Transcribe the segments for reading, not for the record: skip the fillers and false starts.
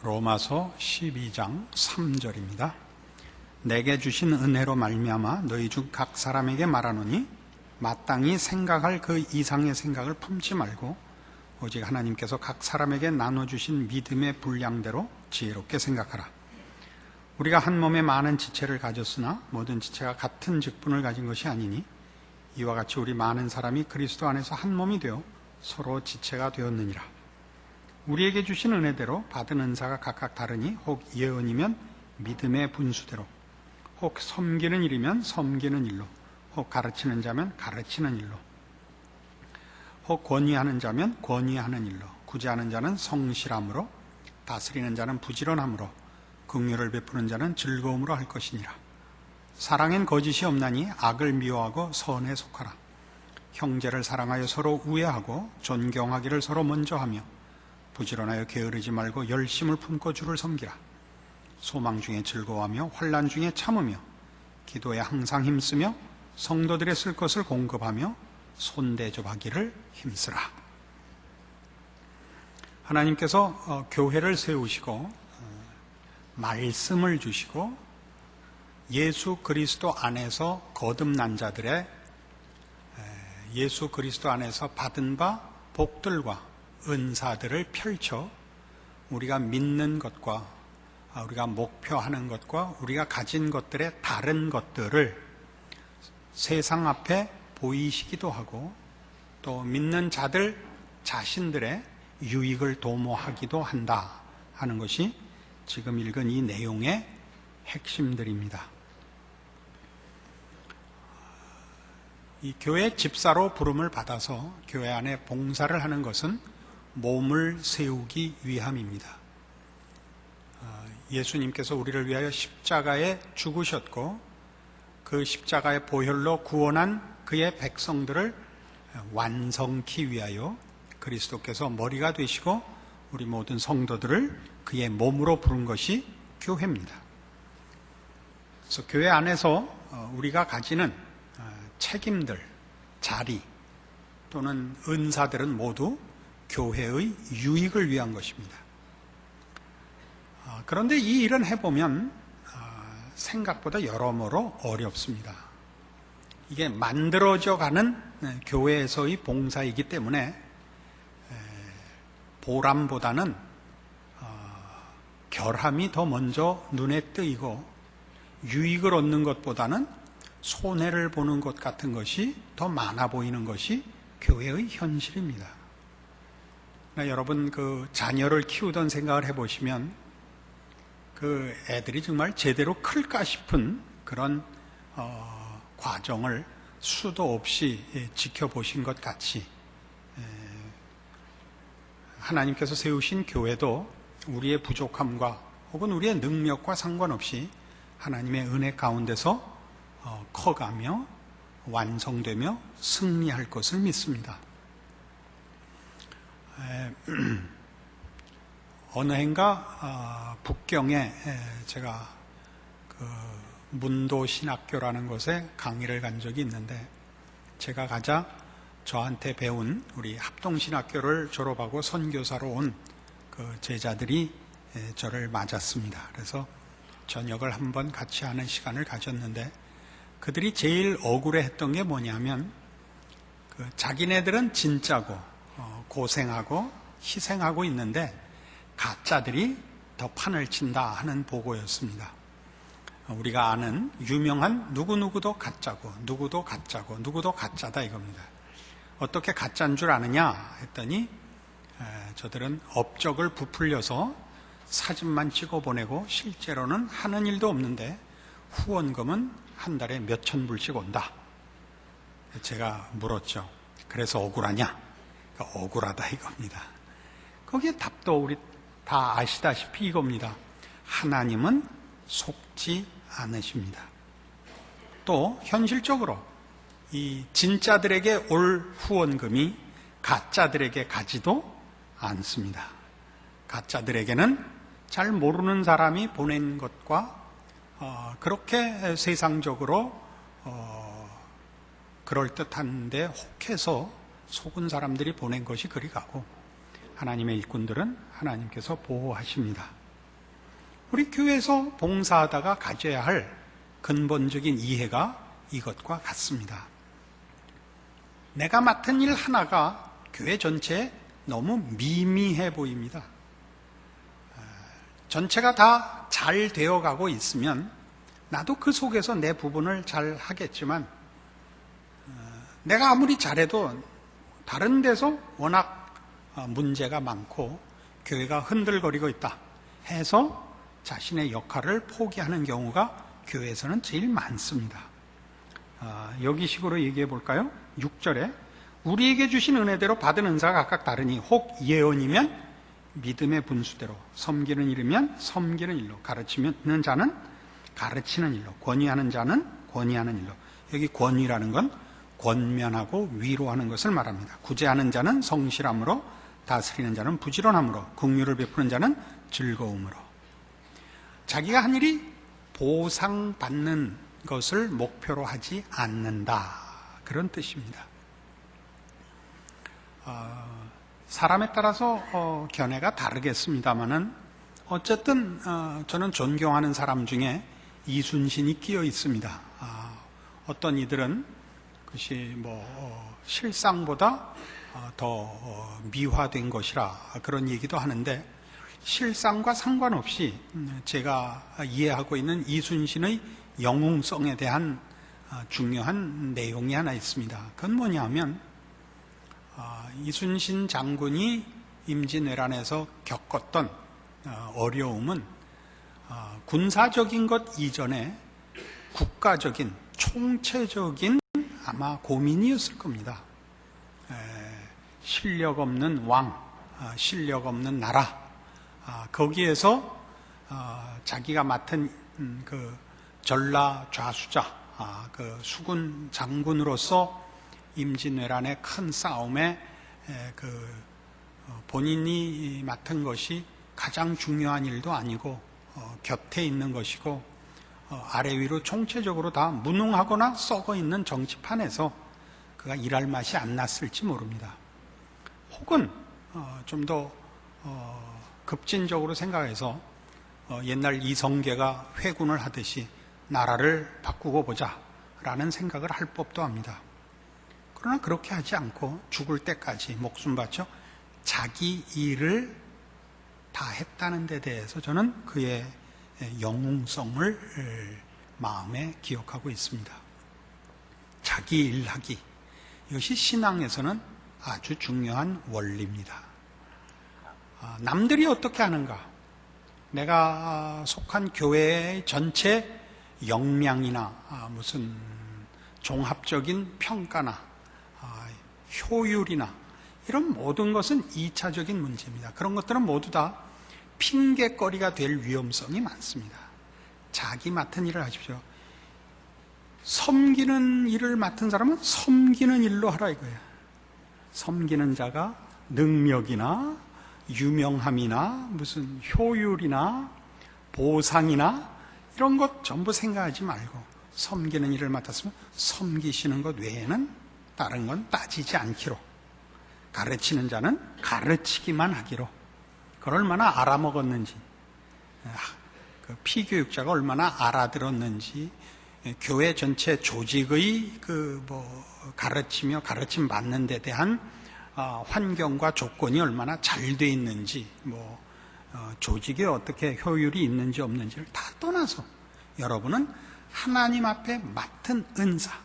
로마서 12장 3절입니다. 내게 주신 은혜로 말미암아 너희 중 각 사람에게 말하노니 마땅히 생각할 그 이상의 생각을 품지 말고 오직 하나님께서 각 사람에게 나눠주신 믿음의 분량대로 지혜롭게 생각하라. 우리가 한 몸에 많은 지체를 가졌으나 모든 지체가 같은 직분을 가진 것이 아니니 이와 같이 우리 많은 사람이 그리스도 안에서 한 몸이 되어 서로 지체가 되었느니라. 우리에게 주신 은혜대로 받은 은사가 각각 다르니 혹 예언이면 믿음의 분수대로, 혹 섬기는 일이면 섬기는 일로, 혹 가르치는 자면 가르치는 일로, 혹 권위하는 자면 권위하는 일로, 구제하는 자는 성실함으로, 다스리는 자는 부지런함으로, 긍휼을 베푸는 자는 즐거움으로 할 것이니라. 사랑엔 거짓이 없나니 악을 미워하고 선에 속하라. 형제를 사랑하여 서로 우애하고 존경하기를 서로 먼저 하며 부지런하여 게으르지 말고 열심을 품고 주를 섬기라. 소망 중에 즐거워하며 환난 중에 참으며 기도에 항상 힘쓰며 성도들의 쓸 것을 공급하며 손대접하기를 힘쓰라. 하나님께서 교회를 세우시고 말씀을 주시고 예수 그리스도 안에서 거듭난 자들의 예수 그리스도 안에서 받은 바 복들과 은사들을 펼쳐 우리가 믿는 것과 우리가 목표하는 것과 우리가 가진 것들의 다른 것들을 세상 앞에 보이시기도 하고 또 믿는 자들 자신들의 유익을 도모하기도 한다 하는 것이 지금 읽은 이 내용의 핵심들입니다. 이 교회 집사로 부름을 받아서 교회 안에 봉사를 하는 것은 몸을 세우기 위함입니다. 예수님께서 우리를 위하여 십자가에 죽으셨고 그 십자가의 보혈로 구원한 그의 백성들을 완성케 위하여 그리스도께서 머리가 되시고 우리 모든 성도들을 그의 몸으로 부른 것이 교회입니다. 그래서 교회 안에서 우리가 가지는 책임들, 자리 또는 은사들은 모두 교회의 유익을 위한 것입니다. 그런데 이 일은 해보면 생각보다 여러모로 어렵습니다. 이게 만들어져 가는 교회에서의 봉사이기 때문에 보람보다는 결함이 더 먼저 눈에 띄고 유익을 얻는 것보다는 손해를 보는 것 같은 것이 더 많아 보이는 것이 교회의 현실입니다. 여러분 그 자녀를 키우던 생각을 해보시면 그 애들이 정말 제대로 클까 싶은 그런 과정을 수도 없이 지켜보신 것 같이 하나님께서 세우신 교회도 우리의 부족함과 혹은 우리의 능력과 상관없이 하나님의 은혜 가운데서 커가며 완성되며 승리할 것을 믿습니다. 어느 해인가 북경에 제가 그 문도신학교라는 곳에 강의를 간 적이 있는데 제가 가자 저한테 배운 우리 합동신학교를 졸업하고 선교사로 온 그 제자들이 저를 맞았습니다. 그래서 저녁을 한번 같이 하는 시간을 가졌는데 그들이 제일 억울해했던 게 뭐냐면 그 자기네들은 진짜고 고생하고 희생하고 있는데 가짜들이 더 판을 친다 하는 보고였습니다. 우리가 아는 유명한 누구누구도 가짜고 누구도 가짜고 누구도 가짜다 이겁니다. 어떻게 가짜인 줄 아느냐 했더니 저들은 업적을 부풀려서 사진만 찍어 보내고 실제로는 하는 일도 없는데 후원금은 한 달에 몇천 불씩 온다. 제가 물었죠. 그래서 억울하냐? 그러니까 억울하다 이겁니다. 거기에 답도 우리 다 아시다시피 이겁니다. 하나님은 속지 않으십니다. 또 현실적으로 이 진짜들에게 올 후원금이 가짜들에게 가지도 않습니다. 가짜들에게는 잘 모르는 사람이 보낸 것과 그렇게 세상적으로 그럴듯한데 혹해서 속은 사람들이 보낸 것이 그리 가고 하나님의 일꾼들은 하나님께서 보호하십니다. 우리 교회에서 봉사하다가 가져야 할 근본적인 이해가 이것과 같습니다. 내가 맡은 일 하나가 교회 전체에 너무 미미해 보입니다. 전체가 다 잘 되어가고 있으면 나도 그 속에서 내 부분을 잘 하겠지만, 내가 아무리 잘해도 다른 데서 워낙 문제가 많고 교회가 흔들거리고 있다 해서 자신의 역할을 포기하는 경우가 교회에서는 제일 많습니다. 여기식으로 얘기해 볼까요? 6절에 우리에게 주신 은혜대로 받은 은사가 각각 다르니 혹 예언이면 믿음의 분수대로, 섬기는 일이면 섬기는 일로, 가르치는 자는 가르치는 일로, 권위하는 자는 권위하는 일로. 여기 권위라는 건 권면하고 위로하는 것을 말합니다. 구제하는 자는 성실함으로, 다스리는 자는 부지런함으로, 긍휼을 베푸는 자는 즐거움으로. 자기가 한 일이 보상받는 것을 목표로 하지 않는다, 그런 뜻입니다. 사람에 따라서 견해가 다르겠습니다만은 어쨌든 저는 존경하는 사람 중에 이순신이 끼어 있습니다. 어떤 이들은 그것이 실상보다 더 미화된 것이라 그런 얘기도 하는데, 실상과 상관없이 제가 이해하고 있는 이순신의 영웅성에 대한 중요한 내용이 하나 있습니다. 그건 뭐냐 하면, 이순신 장군이 임진왜란에서 겪었던 어려움은 군사적인 것 이전에 국가적인, 총체적인 아마 고민이었을 겁니다. 실력 없는 왕, 실력 없는 나라, 거기에서 자기가 맡은 그 전라좌수자, 그 수군 장군으로서 임진왜란의 큰 싸움에 본인이 맡은 것이 가장 중요한 일도 아니고 곁에 있는 것이고, 아래 위로 총체적으로 다 무능하거나 썩어 있는 정치판에서 그가 일할 맛이 안 났을지 모릅니다. 혹은 좀 더 급진적으로 생각해서 옛날 이성계가 회군을 하듯이 나라를 바꾸고 보자 라는 생각을 할 법도 합니다. 그러나 그렇게 하지 않고 죽을 때까지 목숨 바쳐 자기 일을 다 했다는 데 대해서 저는 그의 영웅성을 마음에 기억하고 있습니다. 자기 일하기, 이것이 신앙에서는 아주 중요한 원리입니다. 남들이 어떻게 하는가, 내가 속한 교회의 전체 역량이나 무슨 종합적인 평가나 효율이나 이런 모든 것은 2차적인 문제입니다. 그런 것들은 모두 다 핑계거리가 될 위험성이 많습니다. 자기 맡은 일을 하십시오. 섬기는 일을 맡은 사람은 섬기는 일로 하라 이거예요. 섬기는 자가 능력이나 유명함이나 무슨 효율이나 보상이나 이런 것 전부 생각하지 말고 섬기는 일을 맡았으면 섬기시는 것 외에는 다른 건 따지지 않기로, 가르치는 자는 가르치기만 하기로, 그걸 얼마나 알아먹었는지, 그 피교육자가 얼마나 알아들었는지, 교회 전체 조직의 가르치며 가르침 받는 데 대한 환경과 조건이 얼마나 잘 돼 있는지, 조직에 어떻게 효율이 있는지 없는지를 다 떠나서 여러분은 하나님 앞에 맡은 은사,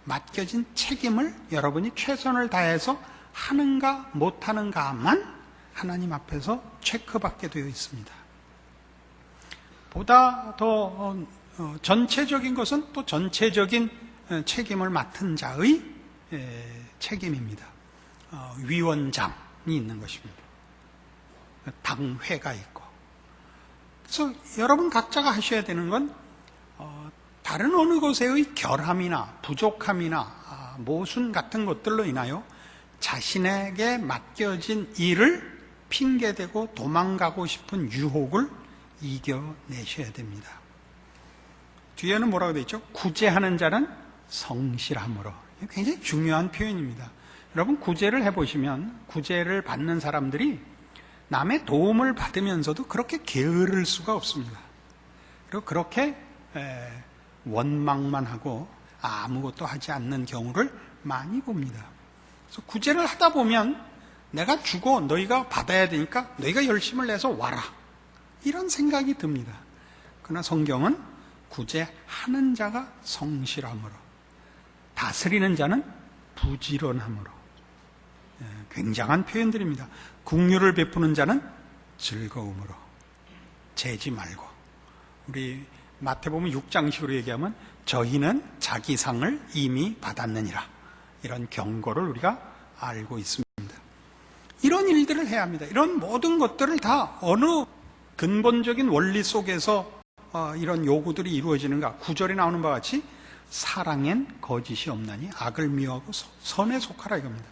맡겨진 책임을 여러분이 최선을 다해서 하는가 못하는가만 하나님 앞에서 체크받게 되어 있습니다. 보다 더 전체적인 것은 또 전체적인 책임을 맡은 자의 책임입니다. 위원장이 있는 것입니다. 당회가 있고. 그래서 여러분 각자가 하셔야 되는 건 다른 어느 곳에의 결함이나 부족함이나 모순 같은 것들로 인하여 자신에게 맡겨진 일을 핑계대고 도망가고 싶은 유혹을 이겨내셔야 됩니다. 뒤에는 뭐라고 되어 있죠? 구제하는 자는 성실함으로. 굉장히 중요한 표현입니다. 여러분 구제를 해보시면 구제를 받는 사람들이 남의 도움을 받으면서도 그렇게 게으를 수가 없습니다. 그리고 그렇게 원망만 하고 아무것도 하지 않는 경우를 많이 봅니다. 그래서 구제를 하다 보면 내가 주고 너희가 받아야 되니까 너희가 열심을 내서 와라, 이런 생각이 듭니다. 그러나 성경은 구제하는 자가 성실함으로, 다스리는 자는 부지런함으로, 굉장한 표현들입니다. 긍휼을 베푸는 자는 즐거움으로, 재지 말고. 우리 마태복음 6장식으로 얘기하면 저희는 자기 상을 이미 받았느니라, 이런 경고를 우리가 알고 있습니다. 이런 일들을 해야 합니다. 이런 모든 것들을 다 어느 근본적인 원리 속에서 이런 요구들이 이루어지는가? 9절에 나오는 바와 같이 사랑엔 거짓이 없나니 악을 미워하고 선에 속하라 이겁니다.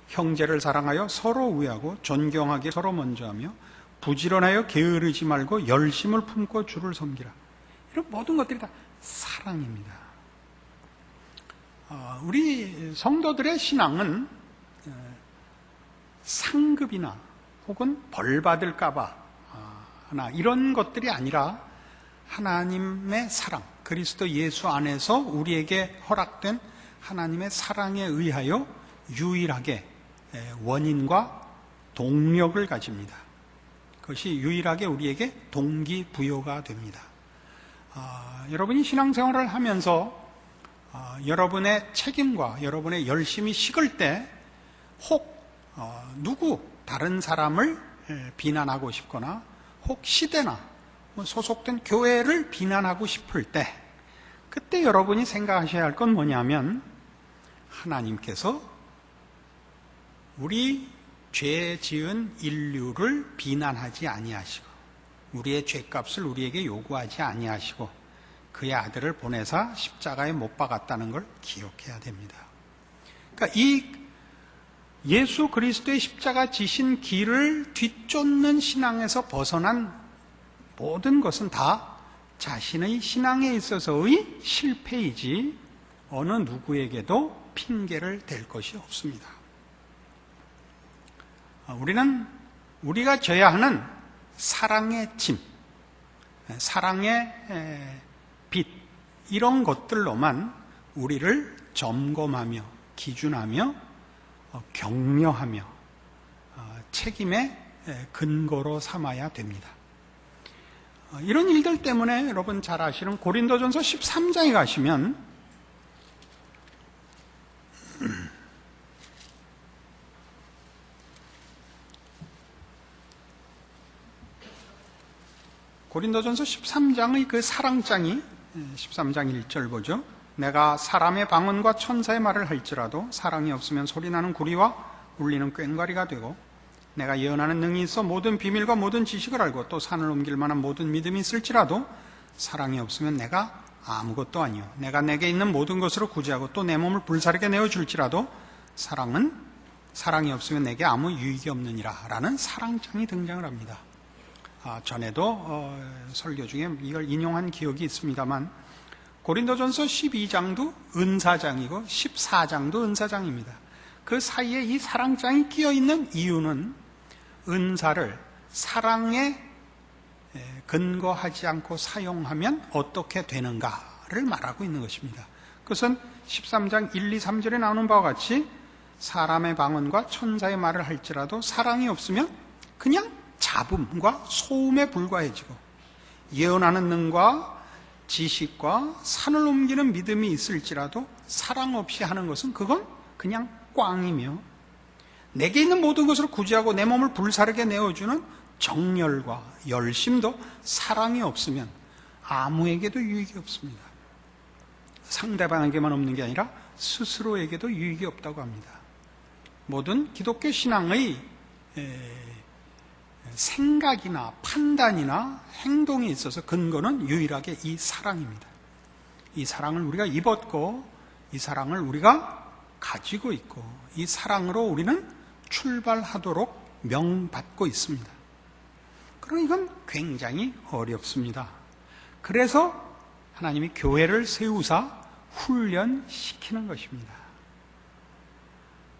형제를 사랑하여 서로 우애하고 존경하게 서로 먼저 하며 부지런하여 게으르지 말고 열심을 품고 주를 섬기라. 이런 모든 것들이 다 사랑입니다. 우리 성도들의 신앙은 상급이나 혹은 벌 받을까봐 하나 이런 것들이 아니라 하나님의 사랑, 그리스도 예수 안에서 우리에게 허락된 하나님의 사랑에 의하여 유일하게 원인과 동력을 가집니다. 그것이 유일하게 우리에게 동기부여가 됩니다. 여러분이 신앙생활을 하면서 여러분의 책임과 여러분의 열심이 식을 때 혹 누구 다른 사람을 비난하고 싶거나 혹 시대나 소속된 교회를 비난하고 싶을 때, 그때 여러분이 생각하셔야 할 건 뭐냐면 하나님께서 우리 죄 지은 인류를 비난하지 아니하시고 우리의 죄값을 우리에게 요구하지 아니하시고 그의 아들을 보내사 십자가에 못 박았다는 걸 기억해야 됩니다. 그러니까 이 예수 그리스도의 십자가 지신 길을 뒤쫓는 신앙에서 벗어난 모든 것은 다 자신의 신앙에 있어서의 실패이지 어느 누구에게도 핑계를 댈 것이 없습니다. 우리가 져야 하는 사랑의 짐, 사랑의 빛, 이런 것들로만 우리를 점검하며 기준하며 격려하며 책임의 근거로 삼아야 됩니다. 이런 일들 때문에 여러분 잘 아시는 고린도전서 13장에 가시면 고린도전서 13장의 그 사랑장이 13장 1절 보죠. 내가 사람의 방언과 천사의 말을 할지라도 사랑이 없으면 소리나는 구리와 울리는 꽹과리가 되고, 내가 예언하는 능이 있어 모든 비밀과 모든 지식을 알고 또 산을 옮길 만한 모든 믿음이 있을지라도 사랑이 없으면 내가 아무것도 아니요, 내가 내게 있는 모든 것으로 구제하고 또 내 몸을 불사르게 내어줄지라도 사랑이 없으면 내게 아무 유익이 없느니라 라는 사랑장이 등장을 합니다. 전에도 설교 중에 이걸 인용한 기억이 있습니다만 고린도전서 12장도 은사장이고 14장도 은사장입니다. 그 사이에 이 사랑장이 끼어있는 이유는 은사를 사랑에 근거하지 않고 사용하면 어떻게 되는가를 말하고 있는 것입니다. 그것은 13장 1, 2, 3절에 나오는 바와 같이 사람의 방언과 천사의 말을 할지라도 사랑이 없으면 그냥 잡음과 소음에 불과해지고, 예언하는 능과 지식과 산을 옮기는 믿음이 있을지라도 사랑 없이 하는 것은 그건 그냥 꽝이며, 내게 있는 모든 것으로 구제하고 내 몸을 불사르게 내어주는 정열과 열심도 사랑이 없으면 아무에게도 유익이 없습니다. 상대방에게만 없는 게 아니라 스스로에게도 유익이 없다고 합니다. 모든 기독교 신앙의 생각이나 판단이나 행동에 있어서 근거는 유일하게 이 사랑입니다. 이 사랑을 우리가 입었고 이 사랑을 우리가 가지고 있고 이 사랑으로 우리는 출발하도록 명받고 있습니다. 그럼 이건 굉장히 어렵습니다. 그래서 하나님이 교회를 세우사 훈련시키는 것입니다.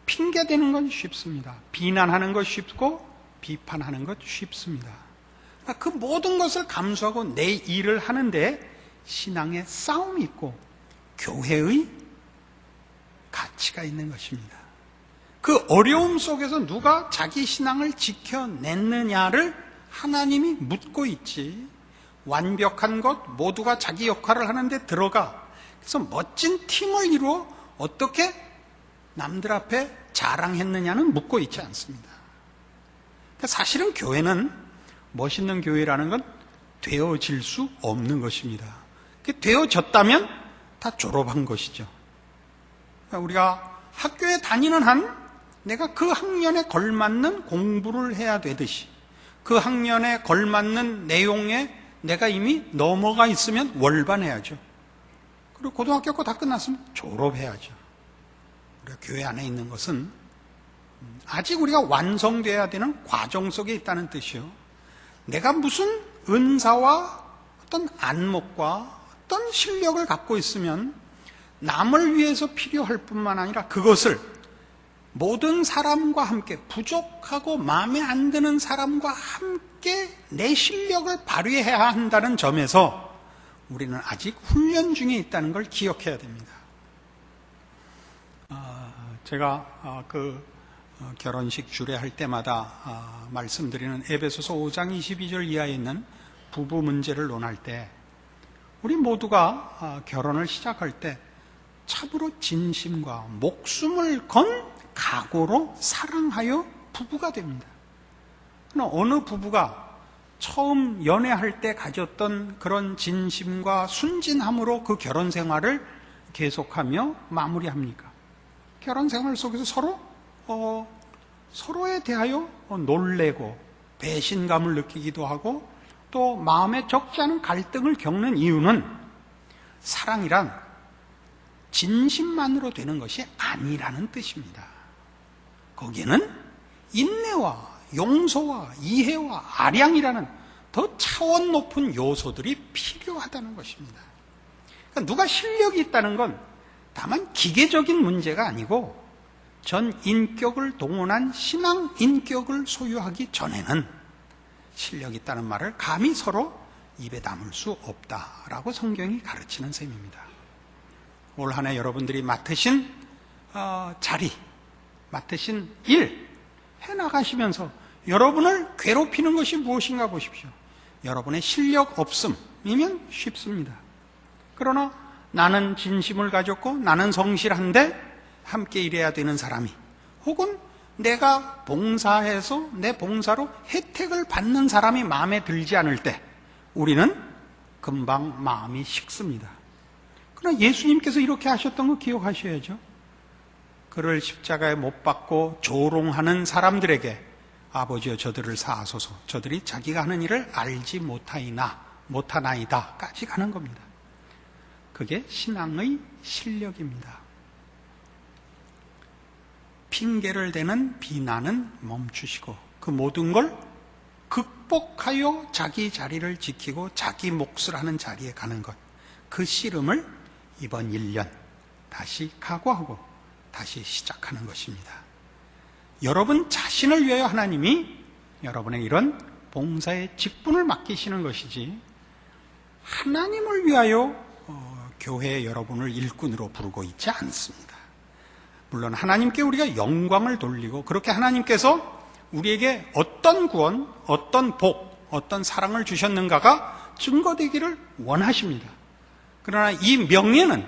핑계대는 건 쉽습니다. 비난하는 것 쉽고 비판하는 것 쉽습니다. 그 모든 것을 감수하고 내 일을 하는데 신앙의 싸움이 있고 교회의 가치가 있는 것입니다. 그 어려움 속에서 누가 자기 신앙을 지켜냈느냐를 하나님이 묻고 있지, 완벽한 것 모두가 자기 역할을 하는데 들어가 그래서 멋진 팀을 이루어 어떻게 남들 앞에 자랑했느냐는 묻고 있지 않습니다. 사실은 교회는 멋있는 교회라는 건 되어질 수 없는 것입니다. 되어졌다면 다 졸업한 것이죠. 우리가 학교에 다니는 한 내가 그 학년에 걸맞는 공부를 해야 되듯이 그 학년에 걸맞는 내용에 내가 이미 넘어가 있으면 월반해야죠. 그리고 고등학교 거 다 끝났으면 졸업해야죠. 우리가 교회 안에 있는 것은 아직 우리가 완성돼야 되는 과정 속에 있다는 뜻이요. 내가 무슨 은사와 어떤 안목과 어떤 실력을 갖고 있으면 남을 위해서 필요할 뿐만 아니라 그것을 모든 사람과 함께, 부족하고 마음에 안 드는 사람과 함께 내 실력을 발휘해야 한다는 점에서 우리는 아직 훈련 중에 있다는 걸 기억해야 됩니다. 제가 결혼식 주례할 때마다 말씀드리는 에베소서 5장 22절 이하에 있는 부부 문제를 논할 때 우리 모두가 결혼을 시작할 때 참으로 진심과 목숨을 건 각오로 사랑하여 부부가 됩니다. 어느 부부가 처음 연애할 때 가졌던 그런 진심과 순진함으로 그 결혼 생활을 계속하며 마무리합니까? 결혼 생활 속에서 서로에 대하여 놀래고 배신감을 느끼기도 하고 또 마음에 적지 않은 갈등을 겪는 이유는 사랑이란 진심만으로 되는 것이 아니라는 뜻입니다. 거기에는 인내와 용서와 이해와 아량이라는 더 차원 높은 요소들이 필요하다는 것입니다. 그러니까 누가 실력이 있다는 건 다만 기계적인 문제가 아니고 전 인격을 동원한 신앙 인격을 소유하기 전에는 실력이 있다는 말을 감히 서로 입에 담을 수 없다라고 성경이 가르치는 셈입니다. 올 한 해 여러분들이 맡으신 자리, 맡으신 일 해나가시면서 여러분을 괴롭히는 것이 무엇인가 보십시오. 여러분의 실력 없음이면 쉽습니다. 그러나 나는 진심을 가졌고 나는 성실한데 함께 일해야 되는 사람이, 혹은 내가 봉사해서 내 봉사로 혜택을 받는 사람이 마음에 들지 않을 때 우리는 금방 마음이 식습니다. 그러나 예수님께서 이렇게 하셨던 거 기억하셔야죠. 그를 십자가에 못 박고 조롱하는 사람들에게 아버지여 저들을 사하소서, 저들이 자기가 하는 일을 알지 못하나이다 까지 가는 겁니다. 그게 신앙의 실력입니다. 핑계를 대는 비난은 멈추시고 그 모든 걸 극복하여 자기 자리를 지키고 자기 몫을 하는 자리에 가는 것, 그 씨름을 이번 1년 다시 각오하고 다시 시작하는 것입니다. 여러분 자신을 위하여 하나님이 여러분의 이런 봉사의 직분을 맡기시는 것이지 하나님을 위하여 교회에 여러분을 일꾼으로 부르고 있지 않습니다. 물론 하나님께 우리가 영광을 돌리고 그렇게 하나님께서 우리에게 어떤 구원, 어떤 복, 어떤 사랑을 주셨는가가 증거되기를 원하십니다. 그러나 이 명예는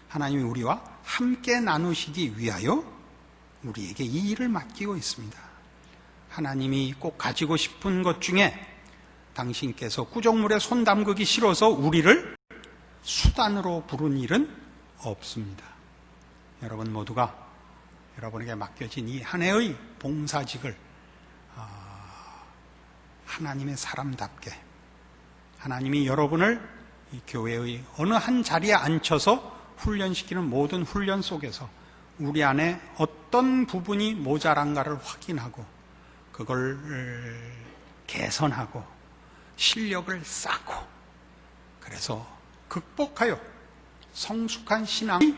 하나님이 우리와 함께 나누시기 위하여 우리에게 이 일을 맡기고 있습니다. 하나님이 꼭 가지고 싶은 것 중에 당신께서 구정물에 손 담그기 싫어서 우리를 수단으로 부른 일은 없습니다. 여러분 모두가 여러분에게 맡겨진 이 한 해의 봉사직을 하나님의 사람답게, 하나님이 여러분을 이 교회의 어느 한 자리에 앉혀서 훈련시키는 모든 훈련 속에서 우리 안에 어떤 부분이 모자란가를 확인하고 그걸 개선하고 실력을 쌓고 그래서 극복하여 성숙한 신앙이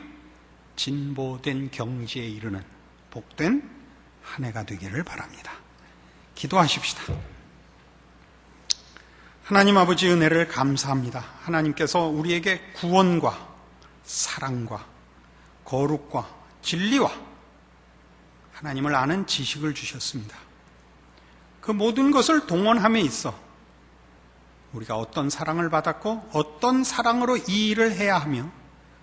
진보된 경지에 이르는 복된 한 해가 되기를 바랍니다. 기도하십시다. 하나님 아버지 은혜를 감사합니다. 하나님께서 우리에게 구원과 사랑과 거룩과 진리와 하나님을 아는 지식을 주셨습니다. 그 모든 것을 동원함에 있어 우리가 어떤 사랑을 받았고 어떤 사랑으로 이 일을 해야 하며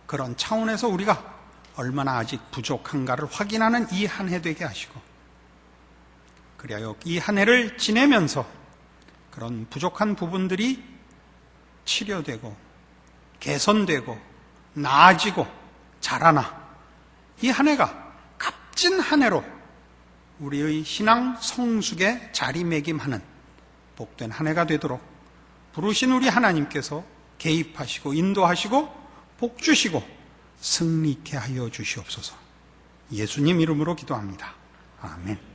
그런 차원에서 우리가 얼마나 아직 부족한가를 확인하는 이 한 해 되게 하시고, 그리하여 이 한 해를 지내면서 그런 부족한 부분들이 치료되고 개선되고 나아지고 자라나 이 한 해가 값진 한 해로 우리의 신앙 성숙에 자리매김하는 복된 한 해가 되도록 부르신 우리 하나님께서 개입하시고 인도하시고 복 주시고 승리케 하여 주시옵소서. 예수님 이름으로 기도합니다. 아멘.